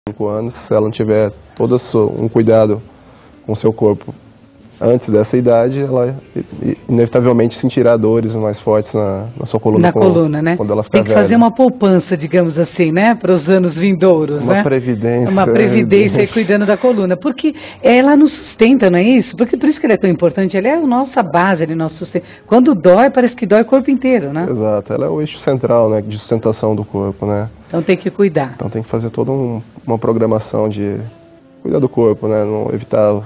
5 anos, se ela não tiver todo um cuidado com o seu corpo antes dessa idade, ela inevitavelmente sentirá dores mais fortes na sua coluna. Na coluna, né? Quando ela ficar velha. Tem que fazer uma poupança, digamos assim, né? Para os anos vindouros, né? Uma previdência. Uma previdência aí cuidando da coluna. Porque ela nos sustenta, não é isso? Porque por isso que ela é tão importante. Ela é a nossa base, ela é nosso sustento. Quando dói, parece que dói o corpo inteiro, né? Exato. Ela é o eixo central, né, de sustentação do corpo, né? Então tem que cuidar. Então tem que fazer toda uma programação de cuidar do corpo, né? Não evitar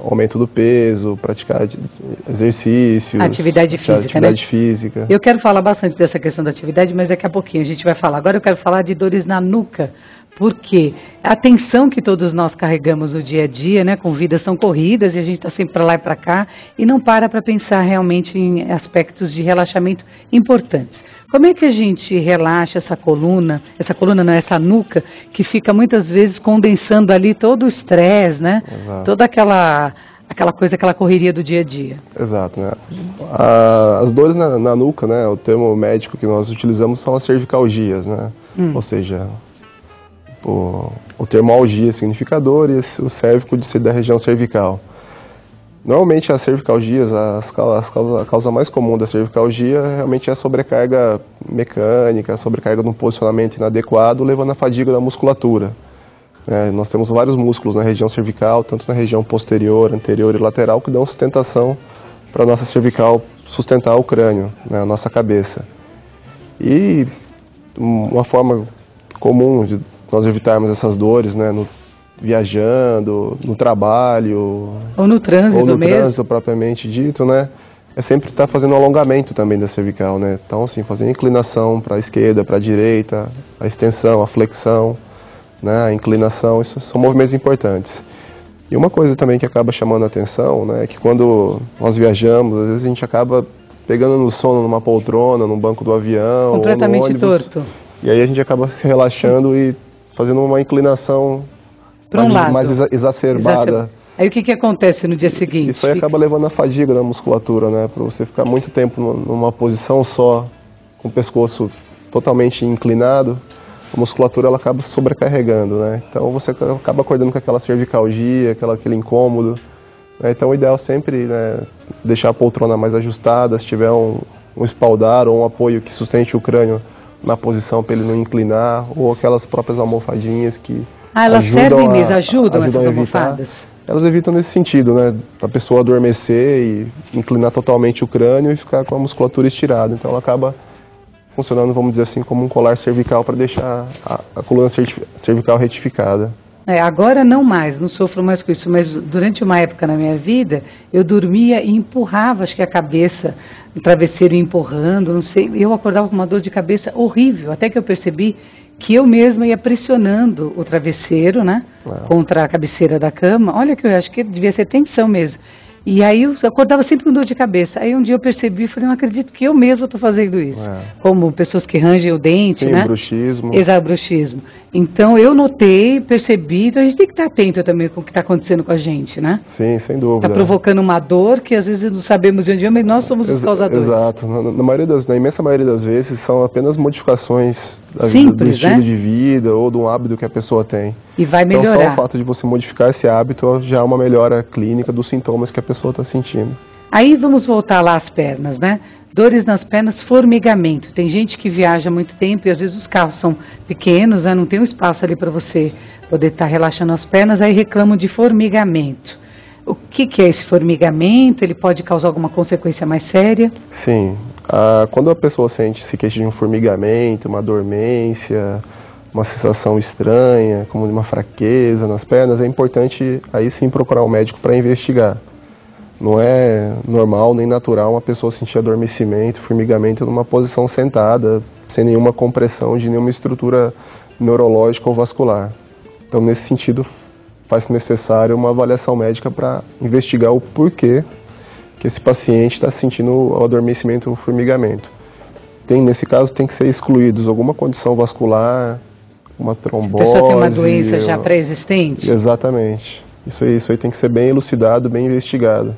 aumento do peso, praticar exercícios, atividade física. Eu quero falar bastante dessa questão da atividade, mas daqui a pouquinho a gente vai falar. Agora eu quero falar de dores na nuca, porque a tensão que todos nós carregamos no dia a dia, né, com vidas são corridas e a gente está sempre para lá e para cá e não para pensar realmente em aspectos de relaxamento importantes. Como é que a gente relaxa essa coluna não, essa nuca, que fica muitas vezes condensando ali todo o estresse, né? Exato. Toda aquela coisa, aquela correria do dia a dia. Exato, né? As dores na nuca, né, o termo médico que nós utilizamos são as cervicalgias, né? Ou seja, o termo algia significa dor e o cérvico de ser da região cervical. Normalmente as cervicalgias, a causa mais comum da cervicalgia realmente é a sobrecarga mecânica, a sobrecarga de um posicionamento inadequado, levando à fadiga da musculatura. Nós temos vários músculos na região cervical, tanto na região posterior, anterior e lateral, que dão sustentação para a nossa cervical sustentar o crânio, né, a nossa cabeça. E uma forma comum de nós evitarmos essas dores, né, viajando, no trabalho, ou no trânsito propriamente dito, né? É sempre estar fazendo um alongamento também da cervical, né? Então, assim, fazer a inclinação para a esquerda, para a direita, a extensão, a flexão, né? A inclinação, isso são movimentos importantes. E uma coisa também que acaba chamando a atenção, né, é que quando nós viajamos, às vezes a gente acaba pegando no sono numa poltrona, num banco do avião, completamente ou no ônibus, torto. E aí a gente acaba se relaxando e fazendo uma inclinação mais exacerbada. Aí o que acontece no dia seguinte? Isso aí acaba levando a fadiga da musculatura, né? Para você ficar muito tempo numa posição só, com o pescoço totalmente inclinado, a musculatura ela acaba sobrecarregando, né? Então você acaba acordando com aquela cervicalgia, aquele incômodo. Né? Então o ideal sempre, né, deixar a poltrona mais ajustada, se tiver um espaldar ou um apoio que sustente o crânio na posição para ele não inclinar, ou aquelas próprias almofadinhas que elas servem mesmo, ajudam essas almofadas? Elas evitam nesse sentido, né? A pessoa adormecer e inclinar totalmente o crânio e ficar com a musculatura estirada. Então ela acaba funcionando, vamos dizer assim, como um colar cervical para deixar a coluna cervical retificada. Agora não mais, não sofro mais com isso, mas durante uma época na minha vida, eu dormia e empurrava, acho que a cabeça, no travesseiro empurrando, não sei, eu acordava com uma dor de cabeça horrível, até que eu percebi que eu mesma ia pressionando o travesseiro, né, contra a cabeceira da cama. Olha que eu acho que devia ser tensão mesmo. E aí eu acordava sempre com dor de cabeça. Aí um dia eu percebi e falei, não acredito que eu mesma estou fazendo isso. Como pessoas que rangem o dente, né? Bruxismo. Exato, bruxismo. Então eu notei, percebi, então a gente tem que estar atento também com o que está acontecendo com a gente, né? Sim, sem dúvida. Está provocando uma dor que às vezes não sabemos de onde vem, mas nós somos os causadores. Exato. Na imensa maioria das vezes são apenas modificações do estilo de vida ou do hábito que a pessoa tem. E vai melhorar. Então só o fato de você modificar esse hábito já é uma melhora clínica dos sintomas que a pessoa está sentindo. Aí vamos voltar lá às pernas, né? Dores nas pernas, formigamento. Tem gente que viaja muito tempo e às vezes os carros são pequenos, né? Não tem um espaço ali para você poder estar relaxando as pernas, aí reclamam de formigamento. O que é esse formigamento? Ele pode causar alguma consequência mais séria? Sim. Quando a pessoa se queixa de um formigamento, uma dormência, uma sensação estranha, como de uma fraqueza nas pernas, é importante aí sim procurar um médico para investigar. Não é normal nem natural uma pessoa sentir adormecimento, formigamento numa posição sentada, sem nenhuma compressão de nenhuma estrutura neurológica ou vascular. Então, nesse sentido, faz necessário uma avaliação médica para investigar o porquê que esse paciente está sentindo o adormecimento ou o formigamento. Nesse caso, tem que ser excluídos alguma condição vascular, uma trombose... A pessoa tem uma doença já pré-existente? Exatamente. Isso aí tem que ser bem elucidado, bem investigado.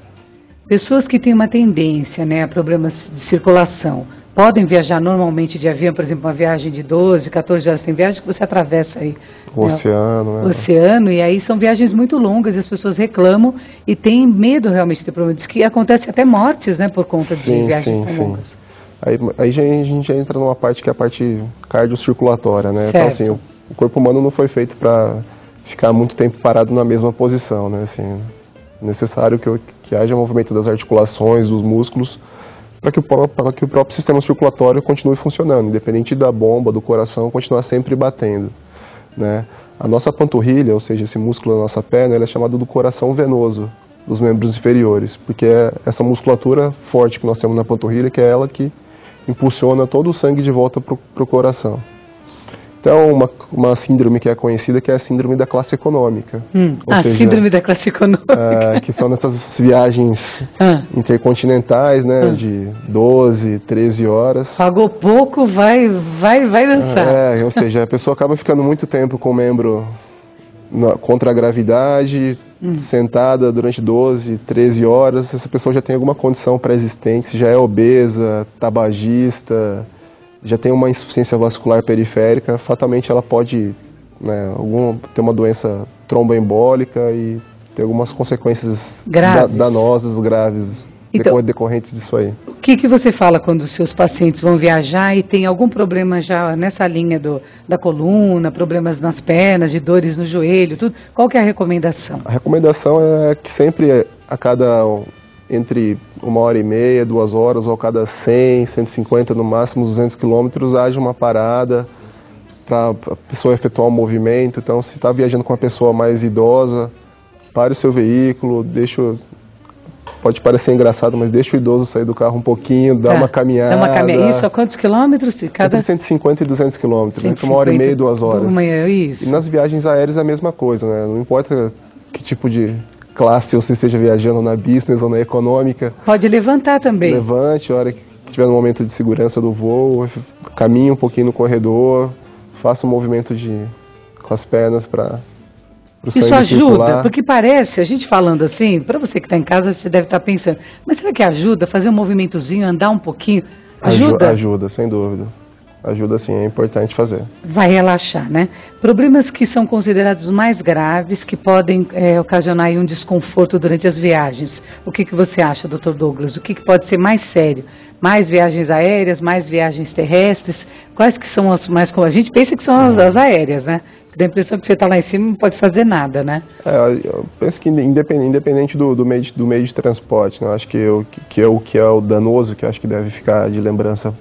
Pessoas que têm uma tendência, né, a problemas de circulação, podem viajar normalmente de avião, por exemplo, uma viagem de 12, 14 horas, tem viagens que você atravessa aí o oceano, né? O oceano, e aí são viagens muito longas e as pessoas reclamam e têm medo realmente de ter problema. Diz que acontece até mortes, né, por conta de viagens tão longas. Aí a gente já entra numa parte que é a parte cardiocirculatória, né? Certo. Então, assim, o corpo humano não foi feito para ficar muito tempo parado na mesma posição, né? Assim, é necessário que haja movimento das articulações, dos músculos, para que o próprio sistema circulatório continue funcionando, independente da bomba, do coração, continuar sempre batendo, né? A nossa panturrilha, ou seja, esse músculo da nossa perna, ele é chamado do coração venoso dos membros inferiores, porque é essa musculatura forte que nós temos na panturrilha, que é ela que impulsiona todo o sangue de volta para o coração. Então, uma síndrome que é conhecida, que é a síndrome da classe econômica. Ou seja, síndrome da classe econômica. Que são nessas viagens intercontinentais, né, de 12, 13 horas. Pagou pouco, vai dançar. Ou seja, a pessoa acaba ficando muito tempo com o membro contra a gravidade, sentada durante 12, 13 horas. Essa pessoa já tem alguma condição pré-existente, se já é obesa, tabagista, já tem uma insuficiência vascular periférica, fatalmente ela pode, né, ter uma doença tromboembólica e ter algumas consequências danosas, graves, então, decorrentes disso aí. O que você fala quando os seus pacientes vão viajar e tem algum problema já nessa linha da coluna, problemas nas pernas, de dores no joelho, tudo? Qual que é a recomendação? A recomendação é que sempre a cada entre 1h30, 2 horas, ou a cada 100, 150, no máximo 200 quilômetros, haja uma parada para a pessoa efetuar um movimento. Então, se está viajando com uma pessoa mais idosa, pare o seu veículo, pode parecer engraçado, mas deixa o idoso sair do carro um pouquinho, dá uma caminhada. Isso, a quantos quilômetros? Entre 150 e 200 quilômetros, entre 1h30 e 2 horas. Isso. E nas viagens aéreas é a mesma coisa, né? Não importa que tipo de classe você esteja viajando, na business ou na econômica. Pode levantar também. Levante, a hora que estiver no momento de segurança do voo, caminhe um pouquinho no corredor, faça um movimento com as pernas para o sangue circular. Isso ajuda, porque parece, a gente falando assim, para você que está em casa, você deve estar pensando, mas será que ajuda fazer um movimentozinho, andar um pouquinho? Ajuda? Ajuda, sem dúvida. Ajuda sim, é importante fazer. Vai relaxar, né? Problemas que são considerados mais graves, que podem ocasionar aí um desconforto durante as viagens. O que você acha, Dr. Douglas? O que pode ser mais sério? Mais viagens aéreas, mais viagens terrestres? Quais que são as mais comuns? A gente pensa que são as aéreas, né? Dá a impressão que você está lá em cima e não pode fazer nada, né? Eu penso que independente do meio de transporte, né? Eu acho que é o danoso, que eu acho que deve ficar de lembrança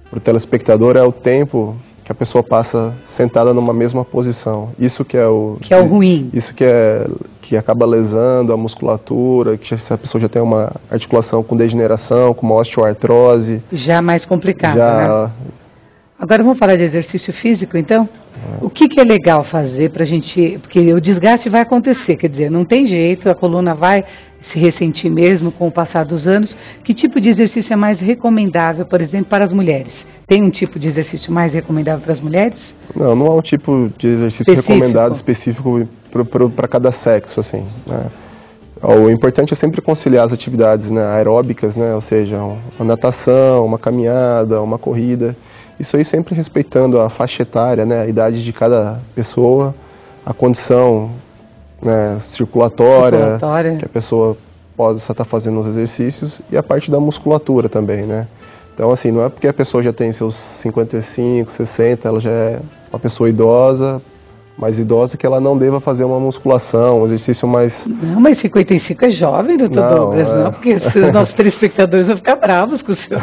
para o telespectador, é o tempo que a pessoa passa sentada numa mesma posição. Isso que é o ruim. Isso que acaba lesando a musculatura, que se a pessoa já tem uma articulação com degeneração, com uma osteoartrose. Já mais complicado, né? Agora vamos falar de exercício físico, então? O que é legal fazer para a gente... Porque o desgaste vai acontecer, quer dizer, não tem jeito, a coluna vai se ressentir mesmo com o passar dos anos. Que tipo de exercício é mais recomendável, por exemplo, para as mulheres? Tem um tipo de exercício mais recomendável para as mulheres? Não há um tipo de exercício recomendado específico para cada sexo, assim, né? O importante é sempre conciliar as atividades, né, aeróbicas, né, ou seja, uma natação, uma caminhada, uma corrida. Isso aí sempre respeitando a faixa etária, né, a idade de cada pessoa, a condição, né, circulatória que a pessoa possa estar fazendo os exercícios, e a parte da musculatura também, né. Então, assim, não é porque a pessoa já tem seus 55, 60, ela já é uma pessoa idosa, mais idosa, que ela não deva fazer uma musculação, um exercício mais... Não, mas 55 é jovem, doutor Douglas, não, porque os nossos telespectadores vão ficar bravos com o senhor.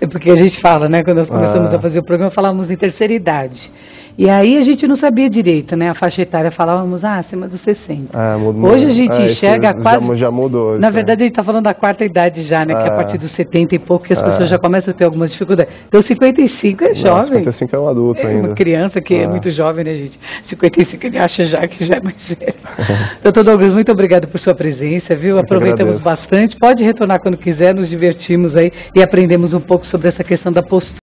É porque a gente fala, né, quando nós começamos a fazer o programa, falávamos em terceira idade. E aí a gente não sabia direito, né, a faixa etária, falávamos, acima dos 60. Hoje a gente enxerga quase... Já mudou. Na verdade, a gente está falando da quarta idade já, né, que é a partir dos 70 e pouco, que as pessoas já começam a ter algumas dificuldades. Então, 55 é jovem. 55 é um adulto ainda. Uma criança que é muito jovem, né, gente? 55 ele acha já que já é mais velho. Doutor Douglas, muito obrigado por sua presença, viu? Aproveitamos bastante. Pode retornar quando quiser, nos divertimos aí e aprendemos um pouco sobre essa questão da postura.